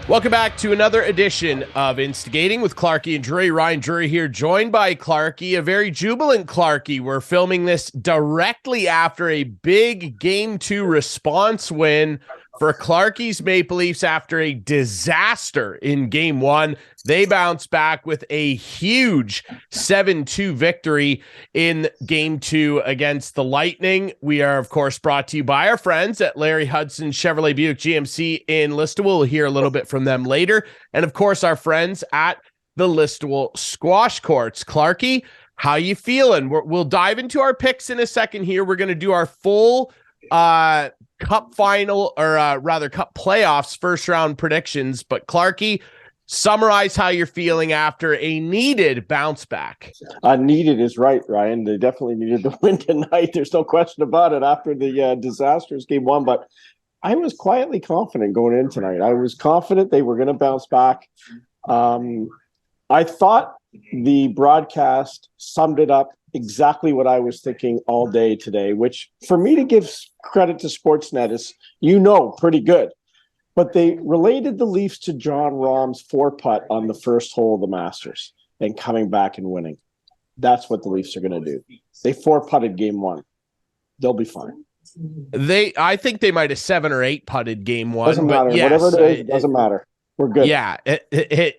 Welcome back to another edition of Instigating with Clarkey and Drury. Ryan Drury here, joined by Clarkey, a very jubilant Clarkey. We're filming this directly after a big Game 2 response win for Clarkey's Maple Leafs after a disaster in Game 1. They bounced back with a huge 7-2 victory in Game 2 against the Lightning. We are, of course, brought to you by our friends at Larry Hudson Chevrolet Buick GMC in Listowel. We'll hear a little bit from them later. And, of course, our friends at the Listowel Squash Courts. Clarkey, how you feeling? We'll dive into our picks in a second here. We're going to do our full Cup final, or rather Cup playoffs first round predictions. But Clarkey, summarize how you're feeling after a needed bounce back. Needed is right, Ryan. They definitely needed the win tonight. There's no question about it after the disastrous Game 1. But I was quietly confident going in tonight. I was confident they were going to bounce back. I thought the broadcast summed it up exactly what I was thinking all day today, which for me to give credit to Sportsnet is, pretty good. But they related the Leafs to John Rahm's 4-putt on the first hole of the Masters and coming back and winning. That's what the Leafs are going to do. They 4-putted Game 1. They'll be fine. I think they might have 7 or 8 putted Game 1. Doesn't matter. Yes, whatever it is, it doesn't matter. We're good. Yeah,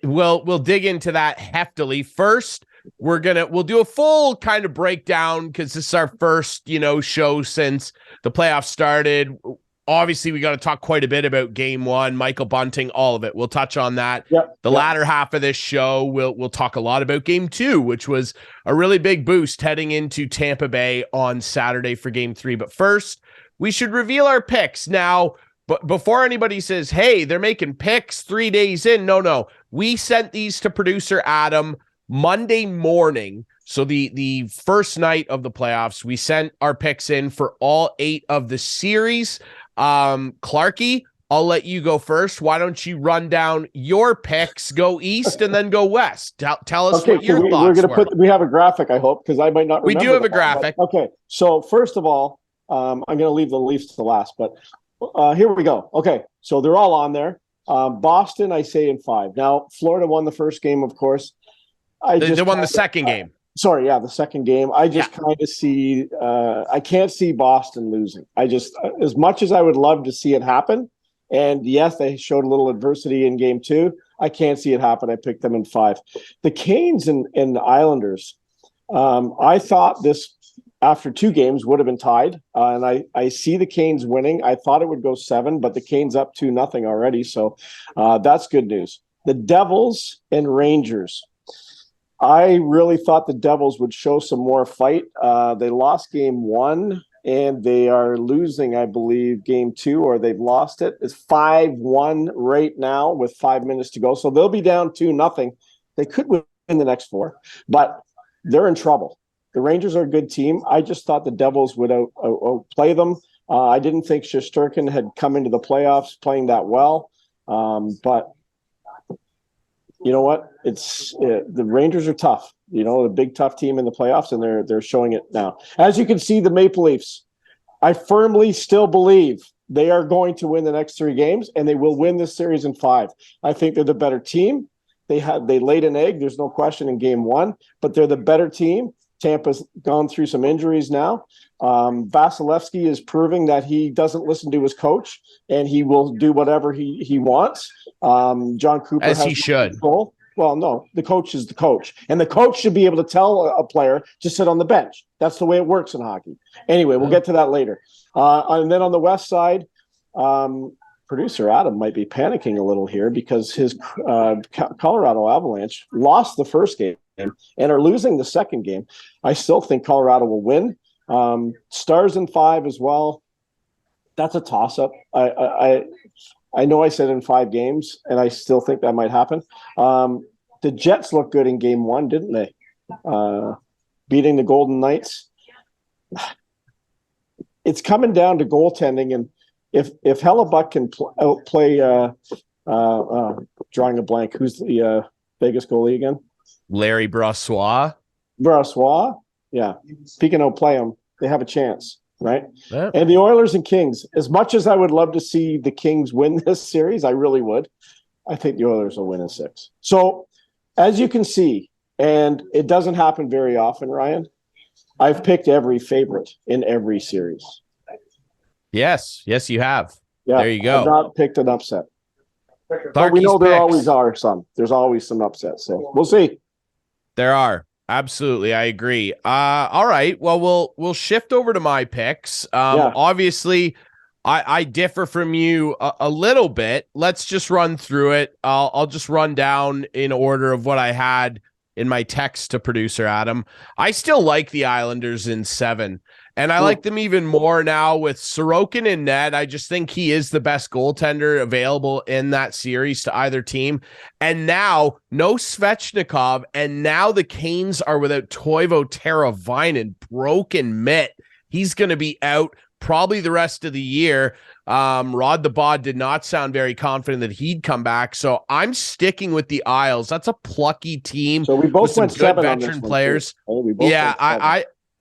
we'll dig into that heftily. First, we'll do a full kind of breakdown because this is our first, show since the playoffs started. Obviously, we got to talk quite a bit about Game 1, Michael Bunting, all of it. We'll touch on that. The latter half of this show, we'll talk a lot about Game 2, which was a really big boost heading into Tampa Bay on Saturday for Game 3. But first, we should reveal our picks. Now, but before anybody says, hey, they're making picks 3 days in. No. We sent these to producer Adam Monday morning. So the first night of the playoffs, we sent our picks in for all 8 of the series. Clarkey, I'll let you go first. Why don't you run down your picks, go east and then go west? Tell us what your thoughts were. We have a graphic, I hope, because I might not remember. We do have a graphic. Okay, so first of all, I'm going to leave the Leafs to last, but here we go. Okay, so they're all on there. Boston, I say in 5. Now, Florida won the first game, of course. They won the second game. Sorry, the second game. I just kind of see I can't see Boston losing. I just, as much as I would love to see it happen, and yes, they showed a little adversity in Game 2, I can't see it happen. I picked them in 5. The Canes and the Islanders, I thought this, after 2 games, would have been tied. And I see the Canes winning. I thought it would go 7, but the Canes up 2-0 already. So that's good news. The Devils and Rangers. I really thought the Devils would show some more fight. They lost Game 1, and they are losing, I believe, Game 2, or they've lost it. It's 5-1 right now with 5 minutes to go. So they'll be down 2-0. They could win the next 4, but they're in trouble. The Rangers are a good team. I just thought the Devils would outplay them. I didn't think Shesterkin had come into the playoffs playing that well, but you know what? The Rangers are tough. A big tough team in the playoffs, and they're showing it now. As you can see, the Maple Leafs, I firmly still believe they are going to win the next 3 games, and they will win this series in 5. I think they're the better team. They laid an egg. There's no question in Game 1, but they're the better team. Tampa's gone through some injuries now. Vasilevsky is proving that he doesn't listen to his coach, and he will do whatever he wants. John Cooper as he should. Control. Well, no, the coach is the coach, and the coach should be able to tell a player to sit on the bench. That's the way it works in hockey. Anyway, we'll get to that later. And then on the west side, producer Adam might be panicking a little here because his Colorado Avalanche lost the first game and are losing the second game. I still think Colorado will win. Stars in 5 as well. That's a toss-up. I know I said in 5 games, and I still think that might happen. The Jets looked good in Game 1, didn't they? Beating the Golden Knights. It's coming down to goaltending, and if Hellebuck can play, drawing a blank, who's the Vegas goalie again? Larry Brossoit. Yeah. If he can play him, they have a chance, right? Yeah. And the Oilers and Kings, as much as I would love to see the Kings win this series, I really would. I think the Oilers will win in 6. So, as you can see, and it doesn't happen very often, Ryan, I've picked every favorite in every series. Yes, you have. Yeah, there you go. I've not picked an upset. But we Clarkey's know there picks. always are some. There's always some upsets. So we'll see. There are. Absolutely, I agree. All right. Well, we'll shift over to my picks. Obviously, I differ from you a little bit. Let's just run through it. I'll just run down in order of what I had in my text to producer Adam. I still like the Islanders in 7. And I like them even more now with Sorokin in net. I just think he is the best goaltender available in that series to either team. And now, no Svechnikov, and now the Canes are without Toivo Teravainen, broken mitt. He's going to be out probably the rest of the year. Rod the Bod did not sound very confident that he'd come back. So I'm sticking with the Isles. That's a plucky team. So we both went good 7 veteran on this players. Yeah,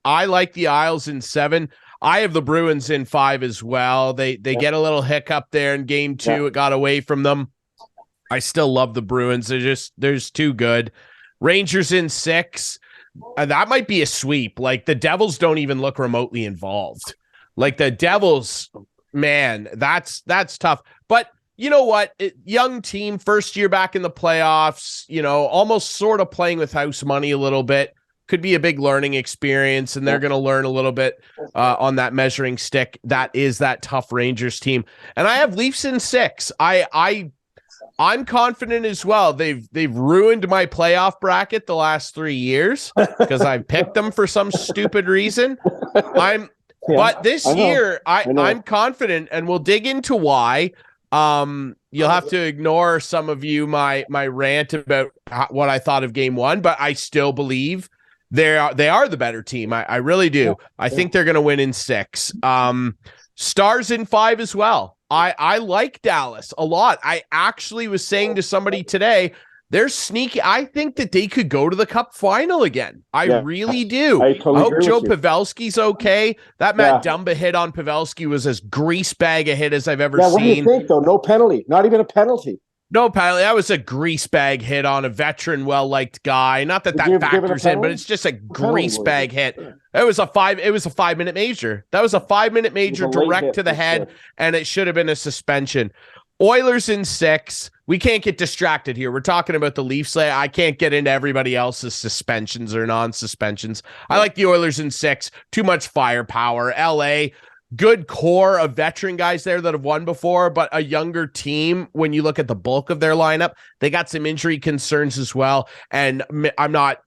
I like the Isles in 7. I have the Bruins in 5 as well. They get a little hiccup there in game 2. Yeah. It got away from them. I still love the Bruins. They're too good. Rangers in 6. That might be a sweep. Like, the Devils don't even look remotely involved. Like, the Devils, man, that's tough. But you know what? Young team, first year back in the playoffs, almost sort of playing with house money a little bit. Could be a big learning experience, and they're going to learn a little bit on that measuring stick. That is that tough Rangers team. And I have Leafs in 6. I'm confident as well. They've ruined my playoff bracket the last 3 years because I picked them for some stupid reason. But this year, I'm confident, and we'll dig into why. You'll have to ignore some of you my rant about what I thought of game 1, but I still believe they are the better team. I really do. I think they're going to win in 6. Stars in 5 as well. I like Dallas a lot. I actually was saying to somebody today, they're sneaky. I think that they could go to the Cup final again. I really do. I hope Joe Pavelski's okay. That Matt Dumba hit on Pavelski was as grease bag a hit as I've ever seen. What do you think, though? No penalty. Not even a penalty. No penalty. That was a grease bag hit on a veteran, well-liked guy. Not that factors in, but it's just a grease bag hit. It was a 5-minute major. That was a 5-minute major direct to the head, and it should have been a suspension. Oilers in 6. We can't get distracted here. We're talking about the Leafs. I can't get into everybody else's suspensions or non-suspensions. I like the Oilers in 6. Too much firepower. LA, good core of veteran guys there that have won before, but a younger team. When you look at the bulk of their lineup, they got some injury concerns as well. And I'm not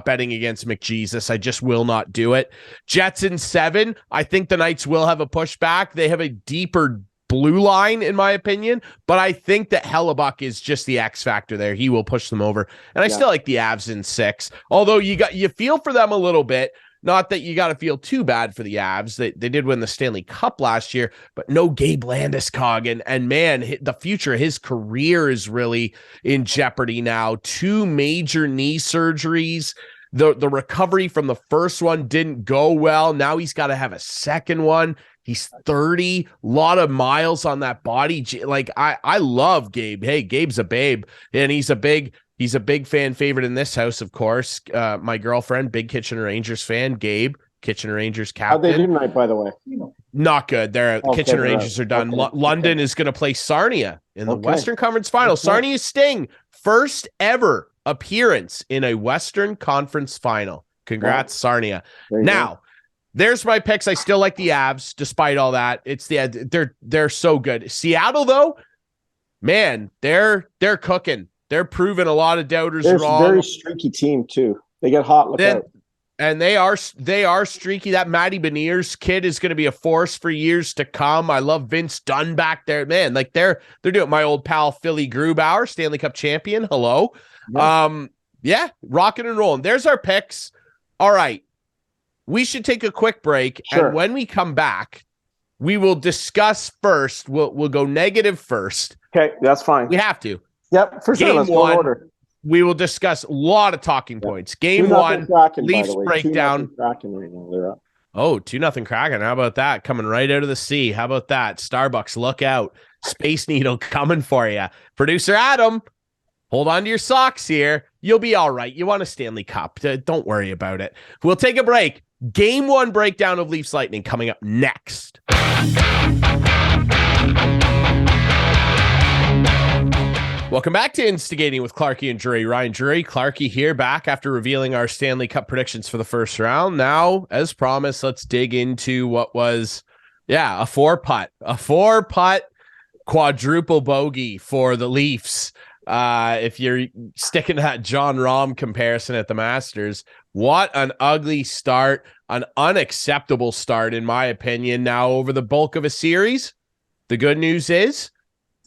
betting against McJesus. I just will not do it. Jets in 7. I think the Knights will have a pushback. They have a deeper blue line, in my opinion, but I think that Hellebuck is just the X factor there. He will push them over. And I still like the Avs in 6. Although you feel for them a little bit. Not that you got to feel too bad for the Avs. They did win the Stanley Cup last year, but no Gabe Landeskog. And man, the future of his career is really in jeopardy now. 2 major knee surgeries. The recovery from the first one didn't go well. Now he's got to have a second one. He's 30, a lot of miles on that body. Like, I love Gabe. Hey, Gabe's a babe, and he's a big fan favorite in this house, of course. My girlfriend, big Kitchener Rangers fan. Gabe, Kitchener Rangers captain. How'd they do tonight, by the way? Not good. Kitchener Rangers are done. London is going to play Sarnia in the Western Conference Final. Sarnia Sting, first ever appearance in a Western Conference Final. Congrats, Sarnia. Now, there's my picks. I still like the Avs, despite all that. They're so good. Seattle, though, man, they're cooking. They're proving a lot of doubters wrong. They're a very streaky team too. They get hot. Look out. And they are streaky. That Matty Beniers kid is going to be a force for years to come. I love Vince Dunn back there, man. Like they're doing. My old pal Philly Grubauer, Stanley Cup champion. Hello, rocking and rolling. There's our picks. All right. We should take a quick break, and when we come back, we will discuss first. We'll go negative first. Okay, that's fine. We have to. Yep, for sure. Game Let's go in order. We will discuss a lot of talking points. Game 1, Leafs breakdown. Right now. They're up. Oh, 2-0 Kraken. How about that? Coming right out of the sea. How about that? Starbucks, look out. Space Needle coming for you. Producer Adam, hold on to your socks here. You'll be all right. You want a Stanley Cup. Don't worry about it. We'll take a break. Game 1 breakdown of Leafs Lightning coming up next. Welcome back to Instigating with Clarkey and Drury. Ryan Drury, Clarkey here, back after revealing our Stanley Cup predictions for the first round. Now, as promised, let's dig into what was, a four-putt quadruple bogey for the Leafs. If you're sticking to that John Rahm comparison at the Masters, what an ugly start, an unacceptable start, in my opinion. Now, over the bulk of a series, the good news is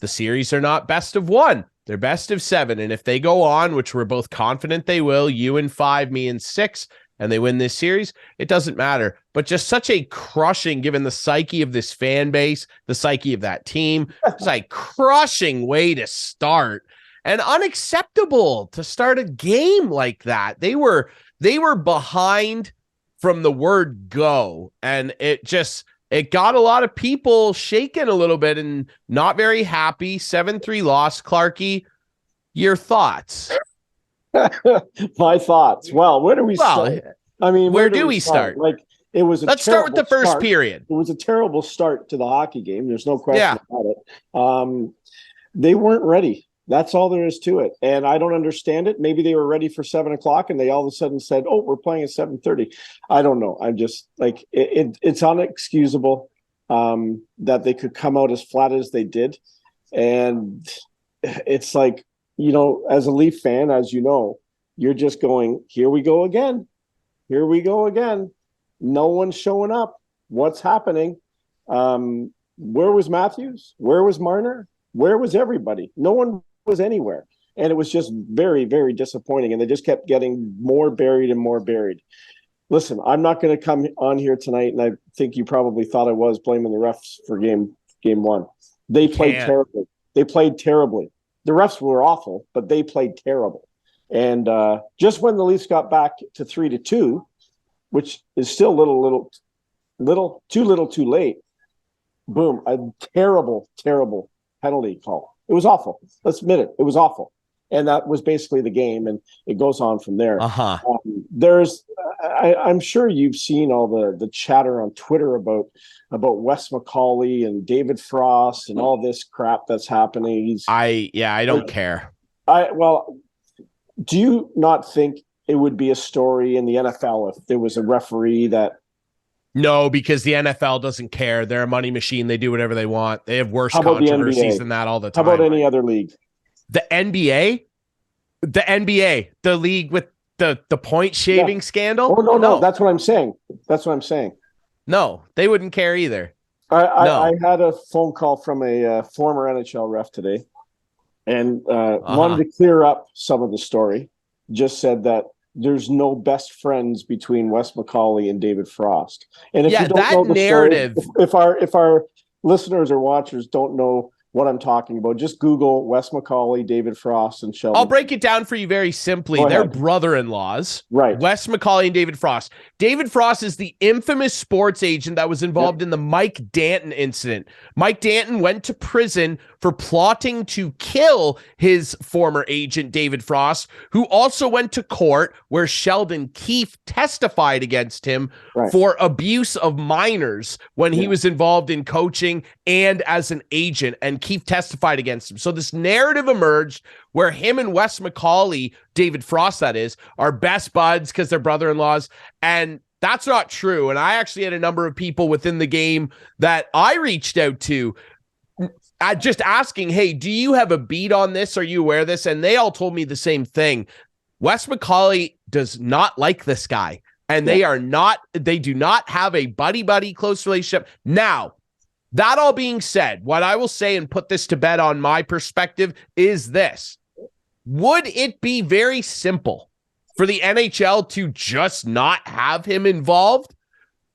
the series are not best of 1. They're best of 7. And if they go on, which we're both confident they will, you in 5, me in 6, and they win this series, it doesn't matter. But just such a crushing, given the psyche of this fan base, the psyche of that team, it's a crushing way to start. And unacceptable to start a game like that. They were behind from the word go, and it got a lot of people shaken a little bit and not very happy. 7-3 loss. Clarkey, your thoughts? My thoughts. Well, where do we start? I mean, where do we start? Like, it was Let's start with the first period. It was a terrible start to the hockey game. There's no question about it. They weren't ready. That's all there is to it. And I don't understand it. Maybe they were ready for 7:00 and they all of a sudden said, "Oh, we're playing at 7:30." I don't know. I'm just like, it's unexcusable that they could come out as flat as they did. And it's like, as a Leaf fan, as you know, you're just going, here we go again. Here we go again. No one's showing up. What's happening? Where was Matthews? Where was Marner? Where was everybody? No one was anywhere. And it was just very, very disappointing. And they just kept getting more buried and more buried. Listen, I'm not going to come on here tonight, and I think you probably thought I was blaming the refs for game 1. They played terribly. They played terribly. The refs were awful, but they played terrible. And just when the Leafs got back to 3-2, which is still too little too late, boom, a terrible, terrible penalty call. It was awful. Let's admit it. It was awful. And that was basically the game, and it goes on from there. I'm sure you've seen all the chatter on Twitter about Wes McCauley and David Frost and all this crap that's happening. I don't care. Do you not think it would be a story in the NFL if there was a referee that? No, because the NFL doesn't care. They're a money machine. They do whatever they want. They have worse controversies than that all the time. How about any other league? The NBA? The league with the point shaving scandal? Oh, no. That's what I'm saying. No, they wouldn't care either. I had a phone call from a former NHL ref today, and wanted to clear up some of the story. Just said that there's no best friends between Wes McCauley and David Frost. And if you don't know the narrative, story, if our listeners or watchers don't know what I'm talking about, just Google Wes McCauley, David Frost, and Sheldon. I'll break it down for you very simply. They're brother-in-laws. Right. Wes McCauley and David Frost. David Frost is the infamous sports agent that was involved in the Mike Danton incident. Mike Danton went to prison for plotting to kill his former agent, David Frost, who also went to court where Sheldon Keefe testified against him for abuse of minors when he was involved in coaching and as an agent, and Keefe testified against him. So this narrative emerged where him and Wes McCauley, David Frost that is, are best buds because they're brother-in-laws, and that's not true. And I actually had a number of people within the game that I reached out to just asking, hey, do you have a beat on this? Are you aware of this? And they all told me the same thing. Wes McCauley does not like this guy, and they do not have a buddy close relationship. Now, that all being said, what I will say and put this to bed on my perspective is this. Would it be very simple for the NHL to just not have him involved?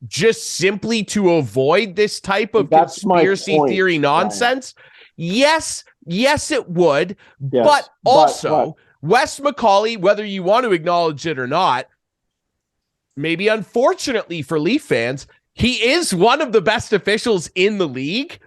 Just simply to avoid this type of conspiracy theory nonsense? Yes, it would. Yes, but also, Wes McCauley, whether you want to acknowledge it or not, maybe unfortunately for Leaf fans, he is one of the best officials in the league.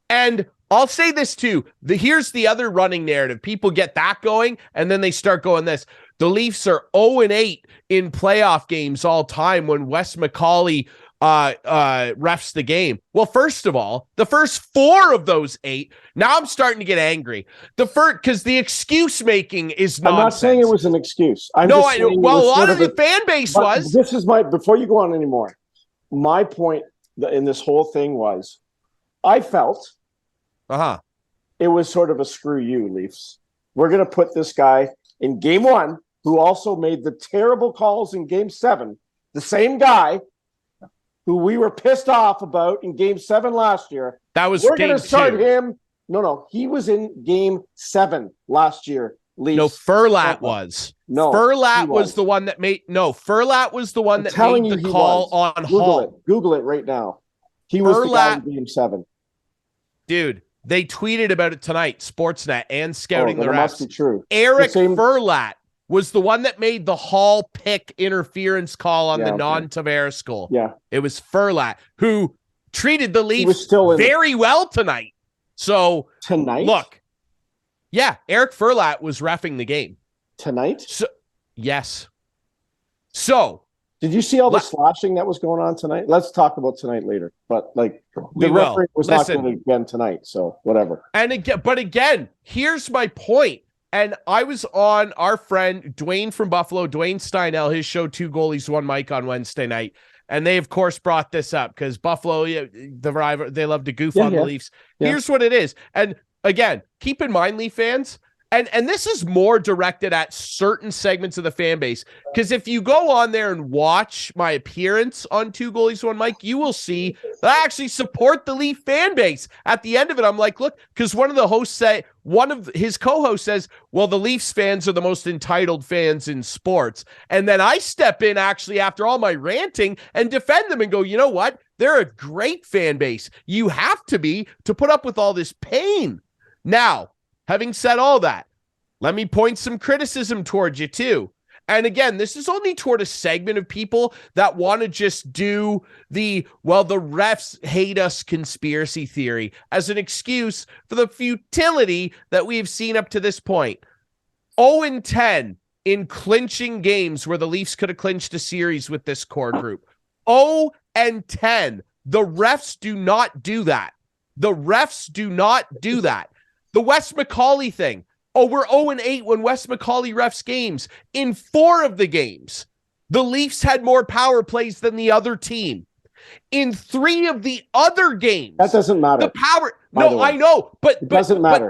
And I'll say this too. Here's the other running narrative. People get that going, and then they start going this. The Leafs are 0-8 in playoff games all time when Wes McCauley refs the game. Well, first of all, the first 4 of those 8, now I'm starting to get angry. The first, because the excuse making is nonsense. I'm not saying it was an excuse. A lot of the fan base was. This is before you go on anymore, my point in this whole thing was, I felt it was sort of a screw you, Leafs. We're going to put this guy in game 1, who also made the terrible calls in game 7, the same guy who we were pissed off about in game 7 last year. That was We're going to start him. No, he was in game 7 last year. Leafs. No, Furlat was. No, Furlat was the one that made. No, Furlat was the one that made the call on Hall. Google it right now. He was the guy in game 7. Dude, they tweeted about it tonight. Sportsnet and Scouting the Refs. Must be true. Eric Furlat was the one that made the Hall pick interference call on the non-Tavares goal. Yeah. It was Furlat who treated the Leafs very well tonight. So tonight, look, yeah, Eric Furlat was reffing the game tonight. So yes. So did you see all the slashing that was going on tonight? Let's talk about tonight later. But the referee was not going to again tonight, so whatever. And again, here's my point. And I was on our friend Dwayne from Buffalo, Dwayne Steinell, his show 2 Goalies 1 Mic on Wednesday night. And they, of course, brought this up because Buffalo, they love to goof on the Leafs. Yeah. Here's what it is. And again, keep in mind, Leaf fans, and this is more directed at certain segments of the fan base, because if you go on there and watch my appearance on 2 Goalies 1 Mic, you will see that I actually support the Leaf fan base. At the end of it, I'm like, look, because one of his co-hosts says, well, the Leafs fans are the most entitled fans in sports. And then I step in actually after all my ranting and defend them and go, you know what? They're a great fan base. You have to be to put up with all this pain. Now, having said all that, let me point some criticism towards you too. And again, this is only toward a segment of people that want to just do the refs hate us conspiracy theory as an excuse for the futility that we've seen up to this point. 0-10 in clinching games where the Leafs could have clinched a series with this core group. 0-10. The refs do not do that. The refs do not do that. The Wes McCauley thing. Oh, we're 0-8 when Wes McCauley refs games. In 4 of the games, the Leafs had more power plays than the other team. In 3 of the other games, that doesn't matter. The power. No, I know, but it doesn't matter.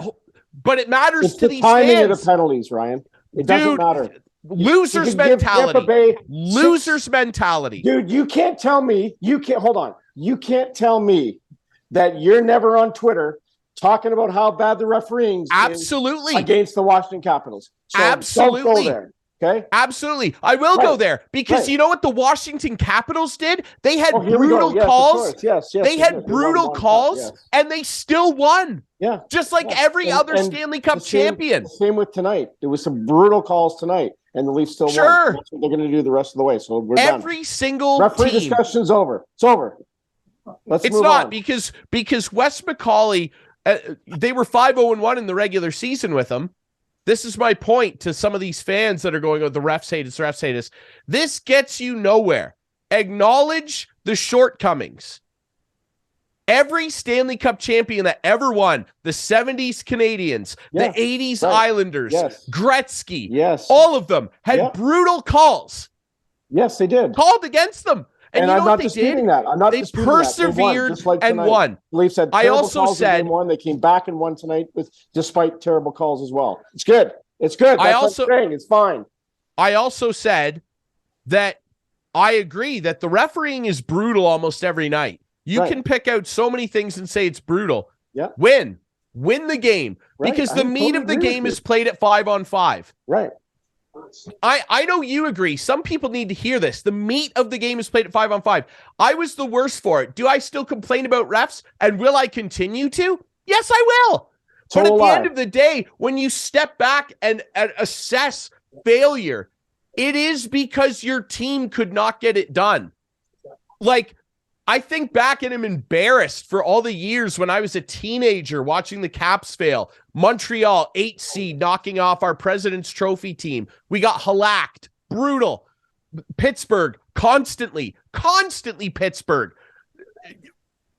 But it matters it's to the these timing fans. of the penalties, Ryan. It doesn't matter. Losers mentality. Losers mentality. Dude, you can't tell me. Hold on. You can't tell me that you're never on Twitter talking about how bad the refereeing is against the Washington Capitals. So absolutely. Don't go there, okay? Absolutely. I will go there because you know what the Washington Capitals did? They had brutal calls. Yes, they had brutal calls and they still won. Yeah. Just like every other Stanley Cup champion. Same with tonight. There was some brutal calls tonight and the Leafs still won. That's what they're going to do the rest of the way. So we're done. Every single referee discussion's over. It's over. Let's move on. Because Wes McCauley, they were 5-0-1 in the regular season with him. This is my point to some of these fans that are going, oh, the refs hate us, the refs hate us. This gets you nowhere. Acknowledge the shortcomings. Every Stanley Cup champion that ever won, the 70s Canadiens, the 80s Islanders, Gretzky, all of them had brutal calls. Yes, they did. Called against them. And you know I'm not disputing that. I'm not disputing that. They persevered and won. The Leafs had terrible calls in game 1. They came back and won tonight despite terrible calls as well. It's good. It's good. That's what I'm saying. It's fine. I also said that I agree that the refereeing is brutal almost every night. You can pick out so many things and say it's brutal. Yeah. Win the game because the meat of the game is played at 5-on-5. Right. I know you agree. Some people need to hear this. The meat of the game is played at 5-on-5. I was the worst for it. Do I still complain about refs? And will I continue to? Yes, I will. But at the end of the day, when you step back and assess failure, It is because your team could not get it done. Like, I think back and I'm embarrassed for all the years when I was a teenager watching the Caps fail. Montreal, 8 seed, knocking off our President's Trophy team. We got shellacked. Brutal. Pittsburgh, constantly Pittsburgh.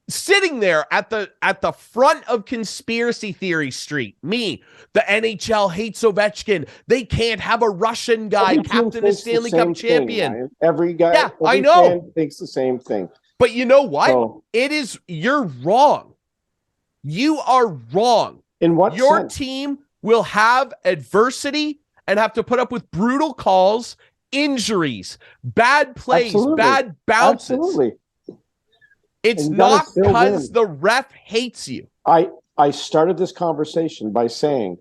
Sitting there at the front of conspiracy theory street. Me, the NHL hates Ovechkin. They can't have a Russian guy captain a Stanley Cup champion. Every guy, yeah, every I know, fan thinks the same thing. But you know what? You're wrong. You are wrong. In what Your sense? team will have adversity and have to put up with brutal calls, injuries, bad plays, Absolutely. bad bounces. Absolutely. It's not because the ref hates you. I started this conversation by saying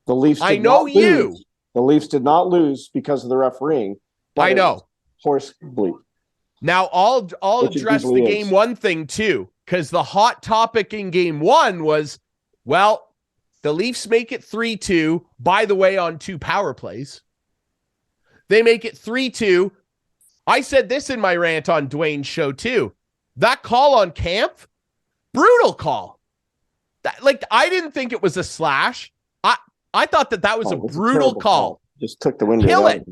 the Leafs did I know not you. lose. The Leafs did not lose because of the refereeing. I know. Horse bleep. Now I'll address the game one thing too, because the hot topic in game one was, well, the Leafs make it 3-2, by the way, on 2 power plays. They make it 3-2. I said this in my rant on Dwayne's show too. That call on Camp, brutal call. I didn't think it was a slash. I thought that was a brutal call. Just took the wind. Kill it.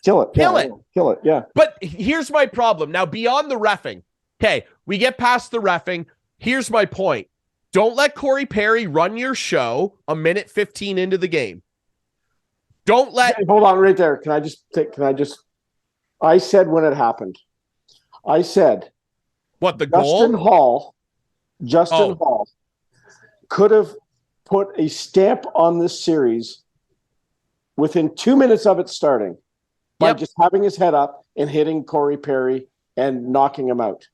Kill it. Kill it. Kill it. Yeah. But here's my problem. Now, beyond the reffing, okay, we get past the reffing. Here's my point. Don't let Corey Perry run your show a minute 15 into the game. Don't let... Hey, hold on right there. I said when it happened. I said... What, the Justin Hall could have put a stamp on this series within 2 minutes of it starting by just having his head up and hitting Corey Perry and knocking him out.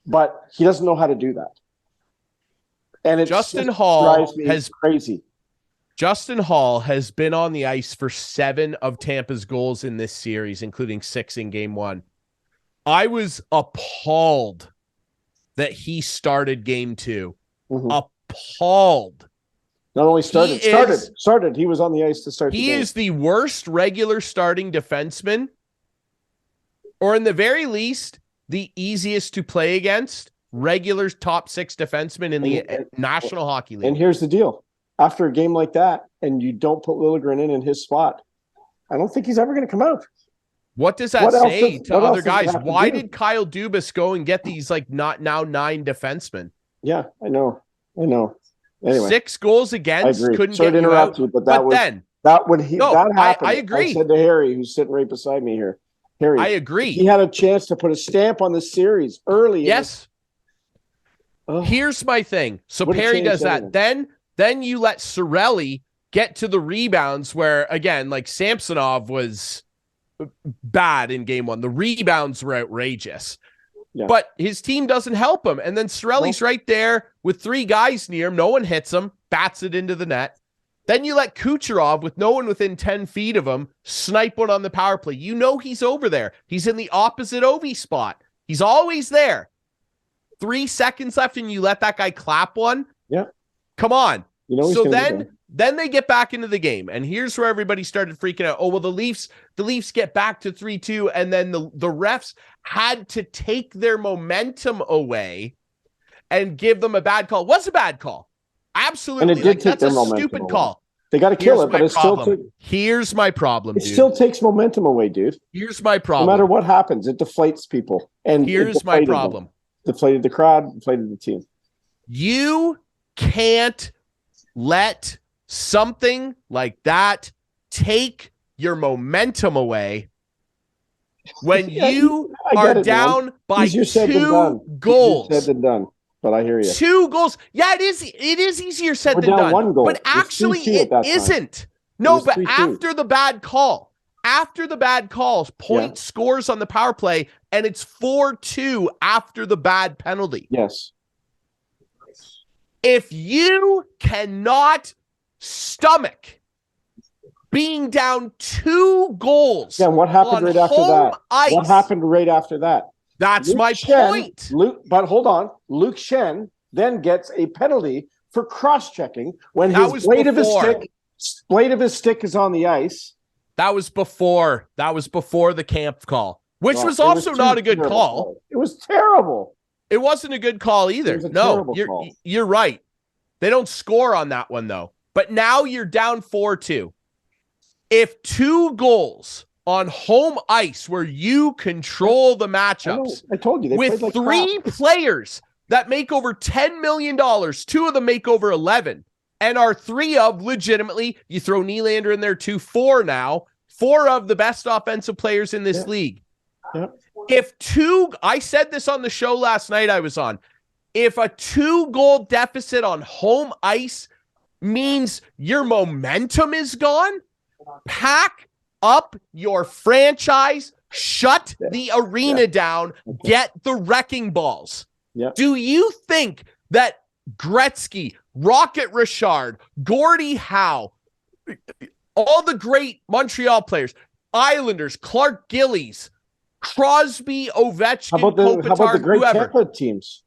But he doesn't know how to do that. And it Justin Hall drives me crazy. Justin Hall has been on the ice for 7 of Tampa's goals in this series, including 6 in game 1. I was appalled that he started game 2. Mm-hmm. Appalled. Not only started. He was on the ice to start the game. He is the worst regular starting defenseman, or in the very least, the easiest to play against regular top 6 defenseman in the National Hockey League. And here's the deal. After a game like that, and you don't put Liljegren in his spot, I don't think he's ever going to come out. What does that say to other guys? Why did Kyle Dubas go and get these not now 9 defensemen? Yeah, I know. Anyway, 6 goals against, couldn't Sorry get to interrupt you, but that happened. I agree. I said to Harry, who's sitting right beside me here, Harry, I agree. He had a chance to put a stamp on the series early. Yes. Here's my thing. So Perry does that. Then you let Cirelli get to the rebounds where, again, like Samsonov was bad in game 1. The rebounds were outrageous. Yeah. But his team doesn't help him. And then Cirelli's right there with 3 guys near him. No one hits him, bats it into the net. Then you let Kucherov, with no one within 10 feet of him, snipe one on the power play. You know he's over there. He's in the opposite Ovi spot. He's always there. 3 seconds left and you let that guy clap one? Yeah. Come on. So then they get back into the game. And here's where everybody started freaking out. Oh, well, the Leafs get back to 3-2, and then the refs had to take their momentum away and give them a bad call. What's a bad call? Absolutely. And it did take that's a stupid away. Call. They got to kill it, but it still Here's my problem, dude. It still takes momentum away, dude. Here's my problem. No matter what happens, it deflates people. And here's my problem. Deflated the crowd, deflated the team. You can't let something like that take your momentum away when you are down by 2 goals. Easier said than done, but I hear you. 2 goals. Yeah, it is easier said than done. 1 goal. But actually it isn't. No, but 3-2. After the bad calls, point scores on the power play, and it's 4-2 after the bad penalty. Yes. If you cannot stomach being down 2 goals. Yeah, what happened right after that? Ice, what happened right after that? That's my point. But hold on. Luke Shen then gets a penalty for cross-checking when his blade of his stick is on the ice. That was before the camp call, which was it also was not a good terrible call. calls. It was terrible. It wasn't a good call either. It was a No, terrible call. you're right. They don't score on that one though. But now you're down 4-2. If 2 goals on home ice where you control the matchups, I told you they with played like 3 crap. players that make over $10 million, 2 of them make over 11, and are 3 of legitimately, you throw Nylander in there too, 4 now, 4 of the best offensive players in this league. Yep. I said this on the show last night I was on, if a 2-goal deficit on home ice means your momentum is gone, pack up your franchise, shut the arena down, get the wrecking balls. Yeah. Do you think that Gretzky, Rocket Richard, Gordie Howe, all the great Montreal players, Islanders, Clark Gillies, Crosby, Ovechkin, how about the great whoever. Tampa teams?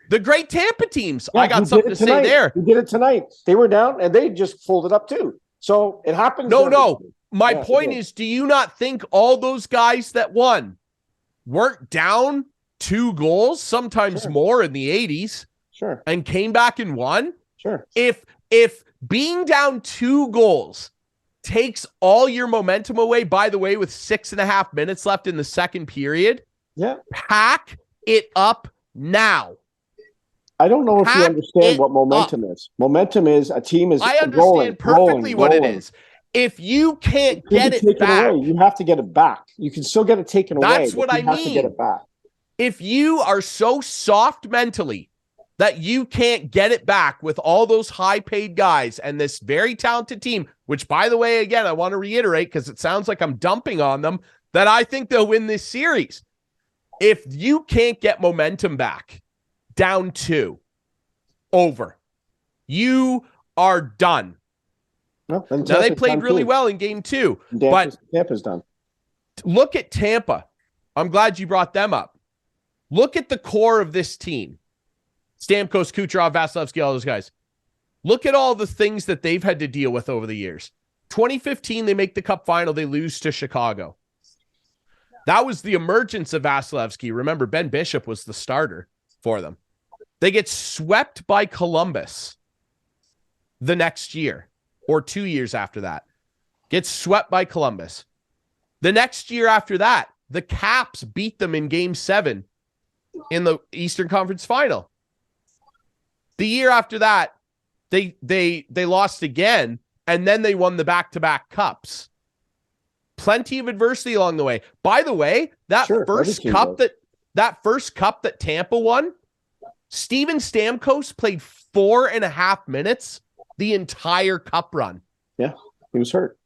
The great Tampa teams. Yeah, I got something to say there. Who did it tonight? They were down and they just folded up too. So it happens. No. My point is, do you not think all those guys that won weren't down 2 goals, sometimes more in the 80s, and came back and won? Sure. If being down 2 goals takes all your momentum away, by the way, with 6.5 minutes left in the second period, pack it up now. I don't know if you understand what momentum is. Momentum is a team is I understand perfectly what it is. If you can't get it back, away, you have to get it back. You can still get it taken away. That's what I mean. You have to get it back. If you are so soft mentally that you can't get it back with all those high-paid guys and this very talented team, which, by the way, again, I want to reiterate because it sounds like I'm dumping on them, that I think they'll win this series. If you can't get momentum back, down 2, over, you are done. No, now, they played really well in game 2, but Tampa's done. Look at Tampa. I'm glad you brought them up. Look at the core of this team. Stamkos, Kucherov, Vasilevsky, all those guys. Look at all the things that they've had to deal with over the years. 2015, they make the Cup final. They lose to Chicago. That was the emergence of Vasilevsky. Remember, Ben Bishop was the starter for them. They get swept by Columbus the next year or 2 years after that. Gets swept by Columbus. The next year after that, the Caps beat them in Game 7 in the Eastern Conference Final. The year after that, they lost again, and then they won the back-to-back cups. Plenty of adversity along the way. By the way, that first cup that Tampa won, Steven Stamkos played 4.5 minutes the entire cup run. Yeah, he was hurt.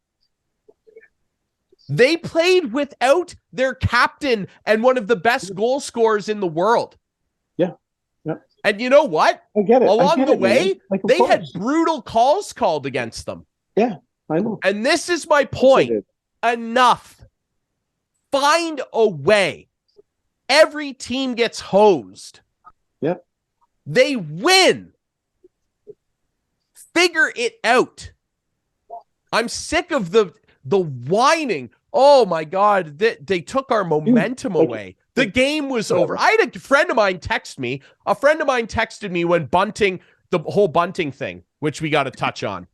They played without their captain and one of the best goal scorers in the world. Yeah. And you know what? I get it. Along the way, they had brutal calls called against them. Yeah, I know. And this is my point. Enough. Find a way. Every team gets hosed. Yeah. They win. Figure it out. I'm sick of the whining. Oh my God, they took our momentum away. The game was over. I had a friend of mine text me. A friend of mine texted me when Bunting, the whole Bunting thing, which we got to touch on.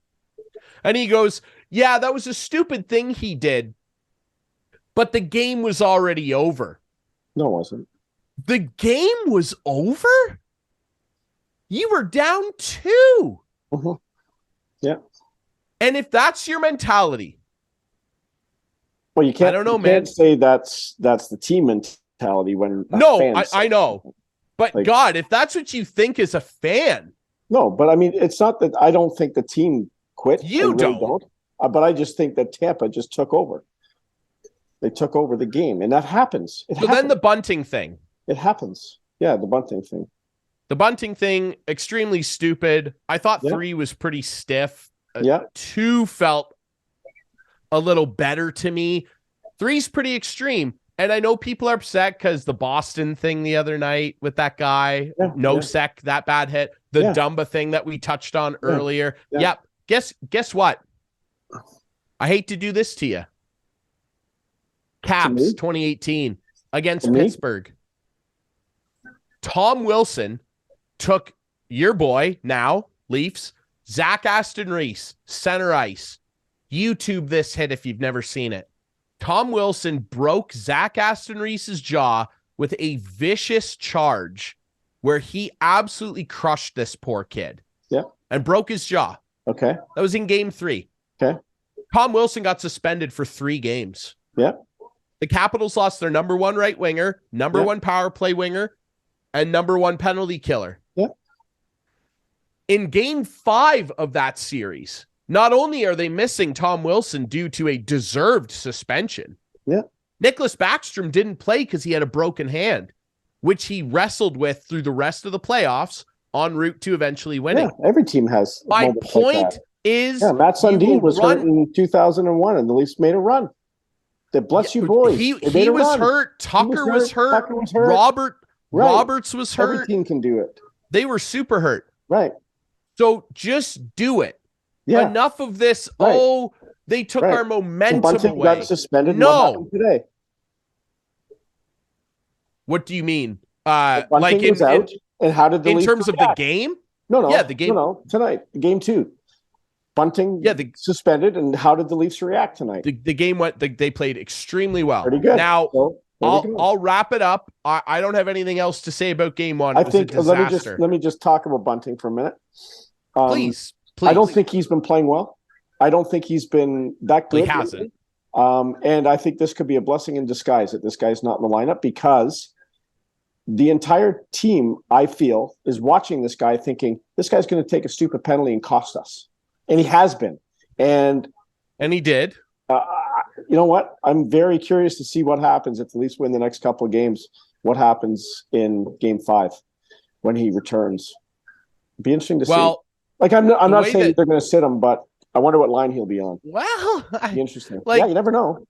And he goes, yeah, that was a stupid thing he did. But the game was already over. No, it wasn't. The game was over? You were down 2. Mm-hmm. Yeah. And if that's your mentality, well, you can't. I don't know, you man. Can't say that's the team mentality when. I know, but like, God, if that's what you think as a fan, no. But I mean, it's not that I don't think the team quit. You don't. But I just think that Tampa just took over. They took over the game, and that happens. Then the Bunting thing. It happens. Yeah, the Bunting thing. The Bunting thing, extremely stupid. I thought 3 was pretty stiff. 2 felt a little better to me. 3's pretty extreme. And I know people are upset because the Boston thing the other night with that guy, Nosek, that bad hit, the Dumba thing that we touched on earlier. Yep. Guess what? I hate to do this to you. Caps 2018 against To me? Pittsburgh. Tom Wilson took your boy, now Leafs, Zach Aston Reese, center ice. YouTube this hit if you've never seen it. Tom Wilson broke Zach Aston Reese's jaw with a vicious charge where he absolutely crushed this poor kid. Yeah. And broke his jaw. Okay. That was in game 3. Okay. Tom Wilson got suspended for 3 games. Yeah. The Capitals lost their number 1 right winger, number 1 power play winger, and number 1 penalty killer. Yeah. In game 5 of that series, not only are they missing Tom Wilson due to a deserved suspension, Nicholas Backstrom didn't play because he had a broken hand, which he wrestled with through the rest of the playoffs en route to eventually winning. Yeah, every team has. My point is, Matt Sundin was hurt in 2001, and the Leafs made a run. Bless you, boys. He was hurt. Tucker was hurt. Roberts was hurt. Every team can do it. They were super hurt. Right. So just do it. Yeah. Enough of this. Right. Oh, they took our momentum Bunting away. got suspended. No. What happened today? What do you mean? Bunting Like was out. And how did the in Leafs terms react? of the game? No. Yeah, the game. No, tonight, game 2. Bunting suspended, and how did the Leafs react tonight? The game went. They played extremely well. Pretty good. Now I'll wrap it up. I don't have anything else to say about game 1. It was a disaster. let me just talk about Bunting for a minute. Please. I don't think he's been playing well. I don't think he's been that good. He hasn't. And I think this could be a blessing in disguise that this guy's not in the lineup, because the entire team, I feel, is watching this guy thinking this guy's going to take a stupid penalty and cost us. And he has been. And he did. You know what? I'm very curious to see what happens if the Leafs win the next couple of games. What happens in game 5 when he returns? It'd be interesting to see. Like, I'm not saying they're going to sit him, but I wonder what line he'll be on. Well, be interesting. You never know.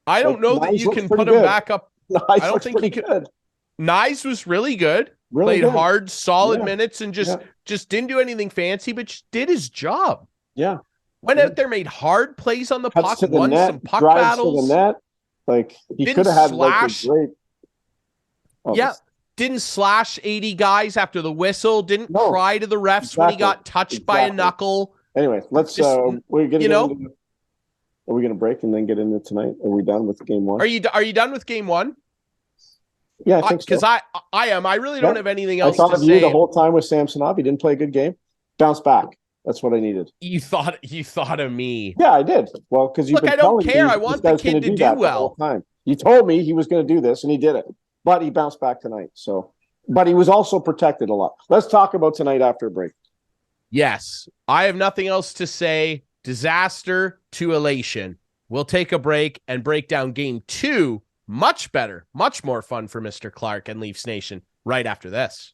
I don't know that you can put him back up. I don't think he could. Nyes was really good. Played hard, solid minutes, and just didn't do anything fancy, but just did his job. Yeah. Went out there, made hard plays on the puck, won some puck drives battles. To the net. Like, he could have had like a great. Didn't slash 80 guys after the whistle. Didn't cry to the refs when he got touched by a knuckle. Anyway, let's. We're gonna. Are we going to break and then get into tonight? Are we done with game 1? Are you done with game 1? Yeah, I think so. Because I am. I really don't have anything else to say. I thought of you the whole time with Samsonov. He didn't play a good game. Bounce back. That's what I needed. You thought of me. Yeah, I did. Well, because you've been telling me. I don't care. I want the kid to do well. You told me he was going to do this, and he did it. But he bounced back tonight. But he was also protected a lot. Let's talk about tonight after a break. Yes, I have nothing else to say. Disaster to elation. We'll take a break and break down game 2. Much better, much more fun for Mr. Clark and Leafs Nation right after this.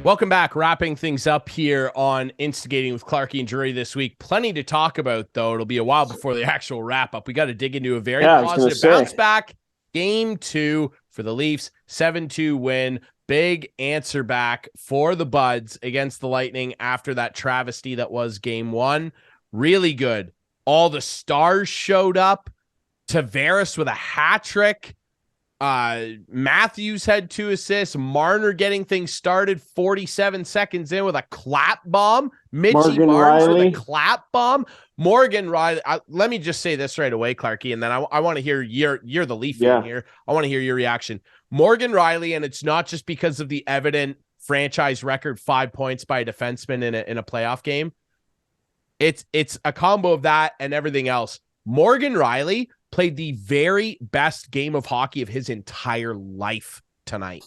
Welcome back. Wrapping things up here on Instigating with Clarkey and Drury this week. Plenty to talk about, though. It'll be a while before the actual wrap-up. We got to dig into a very positive bounce back. Game 2 for the Leafs. 7-2 win. Big answer back for the Buds against the Lightning after that travesty that was game 1. Really good. All the stars showed up. Tavares with a hat trick. Matthews had 2 assists. Marner getting things started 47 seconds in with a clap bomb. Mitchie Marnes with a clap bomb. Morgan Riley. Let me just say this right away, Clarkey, and then I want to hear you're the Leaf fan here. I want to hear your reaction. Morgan Riley, and it's not just because of the evident franchise record 5 points by a defenseman in a playoff game. It's a combo of that and everything else. Morgan Riley played the very best game of hockey of his entire life tonight.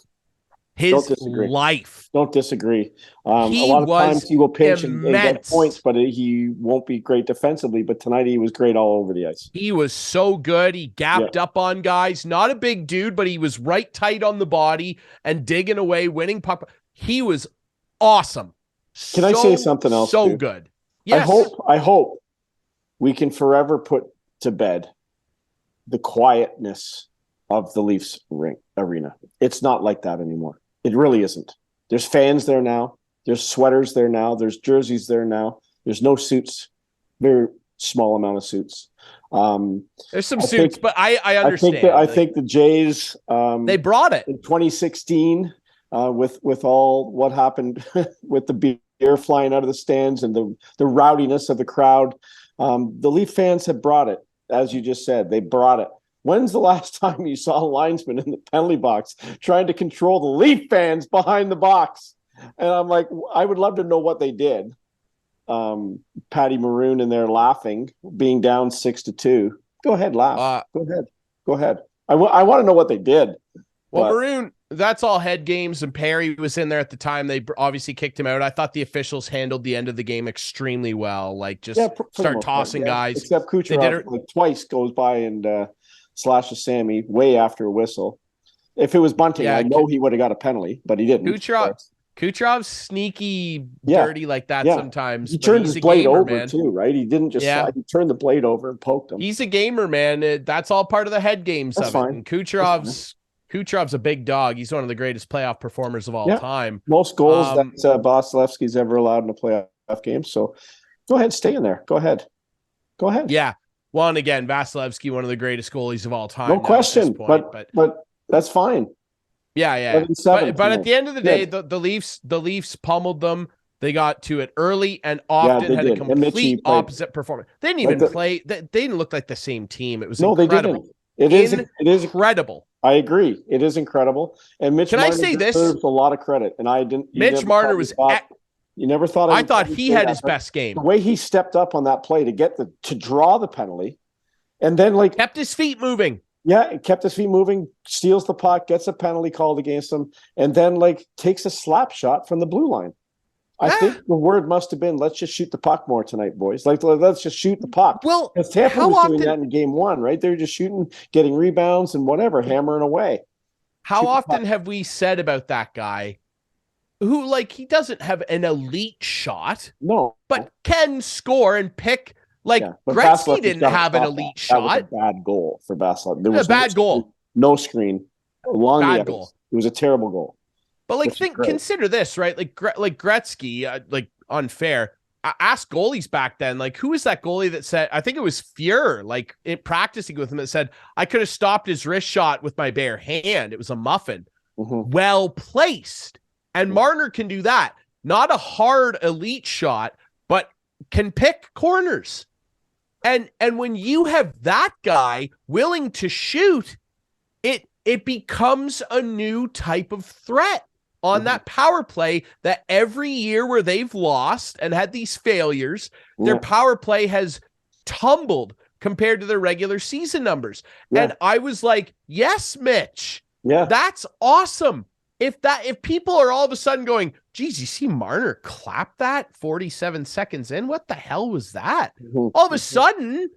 His life. Don't disagree. A lot of times he will pinch and get points, but he won't be great defensively. But tonight he was great all over the ice. He was so good. He gapped up on guys. Not a big dude, but he was right tight on the body and digging away, winning puck. He was awesome. Can I say something else? So good. Yes. I hope we can forever put to bed the quietness of the Leafs arena. It's not like that anymore. It really isn't. There's fans there now. There's sweaters there now. There's jerseys there now. There's no suits. very small amount of suits. There's some suits, but I understand. I think the Jays they brought it in 2016 with all what happened with the beer flying out of the stands and the rowdiness of the crowd. The Leaf fans have brought it, as you just said. They brought it. When's the last time you saw a linesman in the penalty box trying to control the Leaf fans behind the box? And I'm like, I would love to know what they did. Patty Maroon in there laughing, being down 6-2. Go ahead, laugh. Go ahead. I want to know what they did. Well, Maroon, that's all head games, and Perry was in there at the time. They obviously kicked him out. I thought the officials handled the end of the game extremely well. Like, just start tossing guys. Except Kucherov, like twice goes by and slashes Sammy way after a whistle. If it was bunting, I know he would have got a penalty, but he didn't. Kucherov's sneaky, dirty like that sometimes. He turned his blade over too, right? He didn't just slide. He turned the blade over and poked him. He's a gamer, man. That's all part of the head games of it. And Kucherov's a big dog. He's one of the greatest playoff performers of all time. Most goals that Vasilevsky's ever allowed in a playoff game. So go ahead, stay in there. Go ahead. Yeah. Well, and again, Vasilevsky, one of the greatest goalies of all time. No question. But that's fine. Yeah. But at the end of the day, the Leafs pummeled them. They got to it early and often had a complete opposite performance. They didn't even play. They didn't look like the same team. It was incredible. They didn't. It is incredible. I agree. It is incredible. And Mitch Marner deserves a lot of credit. And I didn't. Mitch Marner was. You never thought. I thought he had his best game. The way he stepped up on that play to draw the penalty, and then kept his feet moving. Yeah, kept his feet moving, steals the puck, gets a penalty called against him, and then takes a slap shot from the blue line. I think the word must have been, let's just shoot the puck more tonight, boys. Let's just shoot the puck. Well, because Tampa was doing that in game one, right? They were just shooting, getting rebounds and whatever, hammering away. How often have we said about that guy who, he doesn't have an elite shot, but can score and pick. Gretzky didn't have an elite shot. That was a bad goal for Vasilevsky. There was a bad goal. No screen. Along bad the goal. It was a terrible goal. But consider this, right? Gretzky, unfair. Ask goalies back then. Who was that goalie that said? I think it was Fuhr. In practicing with him, that said, "I could have stopped his wrist shot with my bare hand. It was a muffin, well placed." And Marner can do that. Not a hard elite shot, but can pick corners. And when you have that guy willing to shoot, it becomes a new type of threat on that power play that every year where they've lost and had these failures, their power play has tumbled compared to their regular season numbers. And I was like, yes, Mitch, that's awesome. If people are all of a sudden going, geez, you see Marner clap that 47 seconds in? What the hell was that? All of a sudden,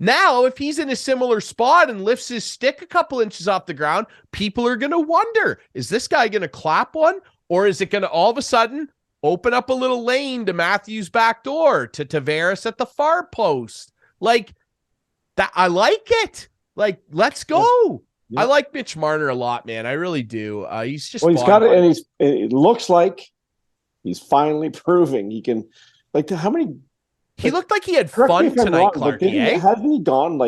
now if he's in a similar spot and lifts his stick a couple inches off the ground, people are going to wonder, is this guy going to clap one? Or is it going to all of a sudden open up a little lane to Matthews' back door, to Tavares at the far post? That, I like it. Let's go. I like Mitch Marner a lot, man. I really do. He's just he's got it, and it looks like he's finally proving he can. How many? He looked like he had fun tonight, Clarkey. Hasn't he gone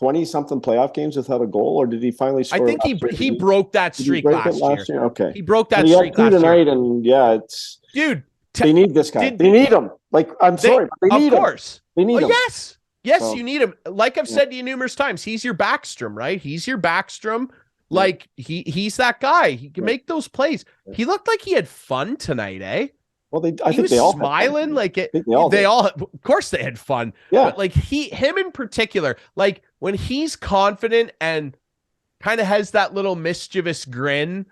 20-something playoff games without a goal, or did he finally score? I think he broke that streak last year. Okay, he broke that streak last tonight, year. And it's they need this guy. They need him. I'm sorry, but they need him. Of course, they need him. Yes, you need him. Like I've said to you numerous times, he's your Backstrom, right? He's your Backstrom. He's that guy. He can make those plays. He looked like he had fun tonight, eh? Well, I think they all smiling like it. They all, of course, they had fun. Yeah, but him in particular, when he's confident and kind of has that little mischievous grin,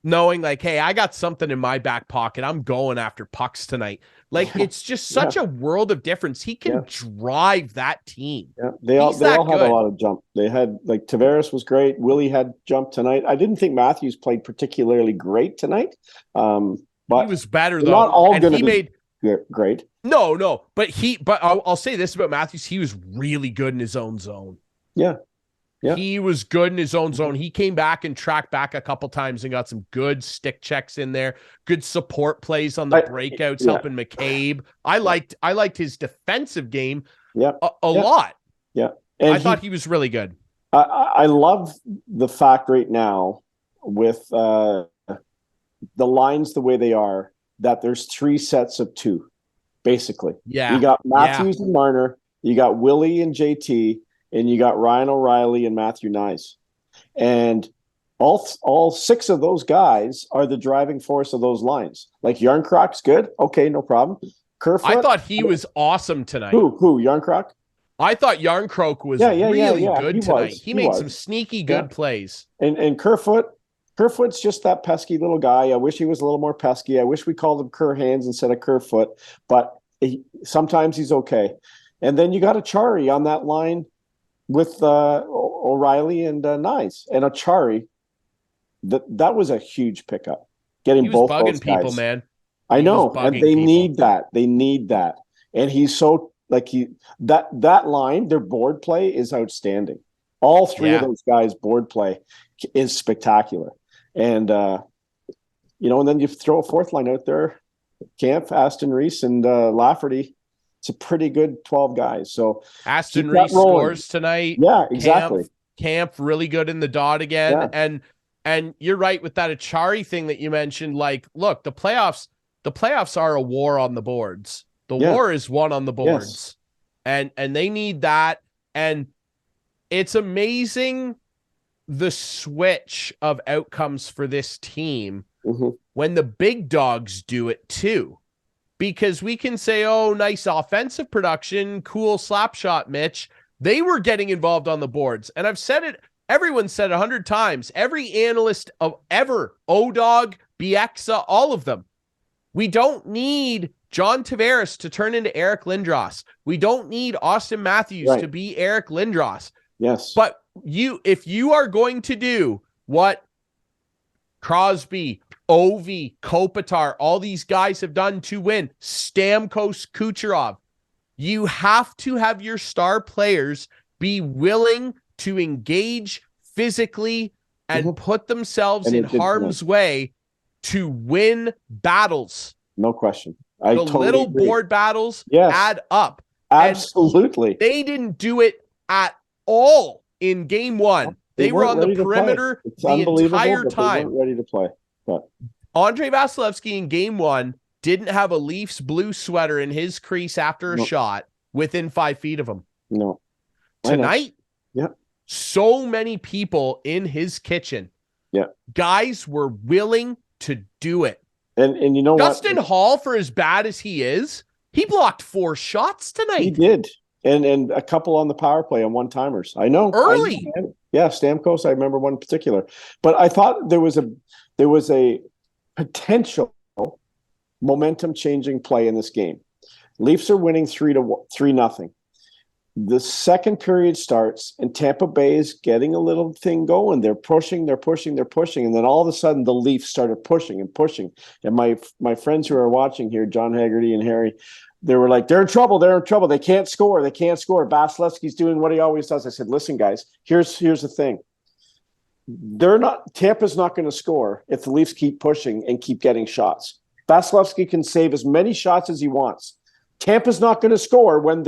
knowing hey, I got something in my back pocket. I'm going after pucks tonight. It's just such a world of difference. He can drive that team. Yeah, they all had a lot of jump. They had Tavares was great. Willie had jump tonight. I didn't think Matthews played particularly great tonight. But he was better though. Not all going to be great. No. But I'll say this about Matthews: he was really good in his own zone. Yeah. Yeah. He was good in his own zone. He came back and tracked back a couple times and got some good stick checks in there. Good support plays on the breakouts, helping McCabe. I liked his defensive game a lot. Yeah. And I thought he was really good. I love the fact right now with the lines the way they are, that there's 3 sets of 2, basically. Yeah. You got Matthews and Marner, you got Willie and JT, and you got Ryan O'Reilly and Matthew Nyes. And all 6 of those guys are the driving force of those lines. Like Yarncrock's good. Okay, no problem. Kerfoot, I thought he was awesome tonight. Who? Yarncrock? I thought Yarncroke was really good tonight. He made some sneaky good plays. And Kerfoot's just that pesky little guy. I wish he was a little more pesky. I wish we called him Kerr Hands instead of Kerfoot. But sometimes he's okay. And then you got Achari on that line with O'Reilly and Nyes. And Achari, that was a huge pickup. Getting both those guys. People, man. I know, and they need that. They need that. And he's so that line, their board play is outstanding. All 3 of those guys' board play is spectacular. And and then you throw a 4th line out there, Kampf, Aston Reese, and Lafferty. It's a pretty good 12 guys. So Aston Reese scores tonight. Yeah, exactly. Camp really good in the dot again. Yeah. And you're right with that Achari thing that you mentioned. Like, look, the playoffs are a war on the boards. The war is won on the boards. Yes. And they need that. And it's amazing the switch of outcomes for this team when the big dogs do it too. Because we can say, oh, nice offensive production, cool slap shot, Mitch. They were getting involved on the boards. And I've said it, everyone said it 100 times. Every analyst of ever, O-Dog, Bieksa, all of them. We don't need John Tavares to turn into Eric Lindros. We don't need Austin Matthews to be Eric Lindros. Yes. But if you are going to do what Crosby, Ovi, Kopitar, all these guys have done to win, Stamkos, Kucherov, you have to have your star players be willing to engage physically and put themselves in harm's way to win battles. No question. The totally little agree. Board battles add up. Absolutely. And they didn't do it at all in game 1. They were on the perimeter the entire time. They weren't ready to play. But Andrei Vasilevsky in game 1 didn't have a Leafs blue sweater in his crease after a shot within 5 feet of him. No. Tonight, so many people in his kitchen. Yeah. Guys were willing to do it. And you know Justin Hall, for as bad as he is, he blocked 4 shots tonight. He did. And a couple on the power play on one-timers. I know. Early. Stamkos, I remember one in particular. But I thought there was a potential momentum-changing play in this game. Leafs are winning 3-0. The second period starts, and Tampa Bay is getting a little thing going. They're pushing. And then all of a sudden, the Leafs started pushing. And my friends who are watching here, John Haggerty and Harry, they were like, they're in trouble. They can't score. Vasilevsky's doing what he always does. I said, listen, guys, here's the thing. Tampa's not going to score if the Leafs keep pushing and keep getting shots. Vasilevsky can save as many shots as he wants. Tampa's not going to score when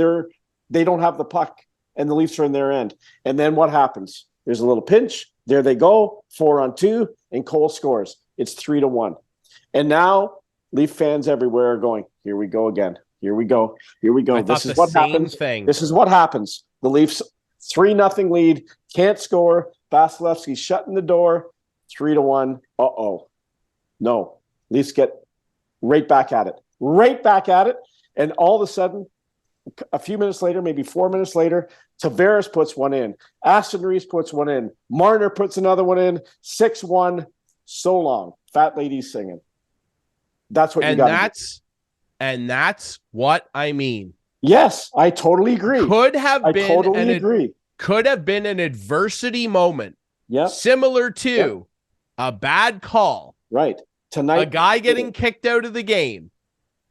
they don't have the puck and the Leafs are in their end. And then what happens? There's a little pinch. There they go, 4-on-2, and Cole scores. It's 3-1. And now Leaf fans everywhere are going, here we go again. Here we go. This is what happens. This is what happens. The Leafs 3-0 lead, can't score. Vasilevsky shutting the door, 3-1. No. Leafs get right back at it. And all of a sudden, a few minutes later, maybe 4 minutes later, Tavares puts one in. Aston Reese puts one in. Marner puts another one in. 6-1. So long. Fat ladies singing. That's what you got to do. And that's what I mean. Yes, I totally agree. Could have been an adversity moment. Yeah. Similar to a bad call. Right. Tonight. A guy getting kicked out of the game.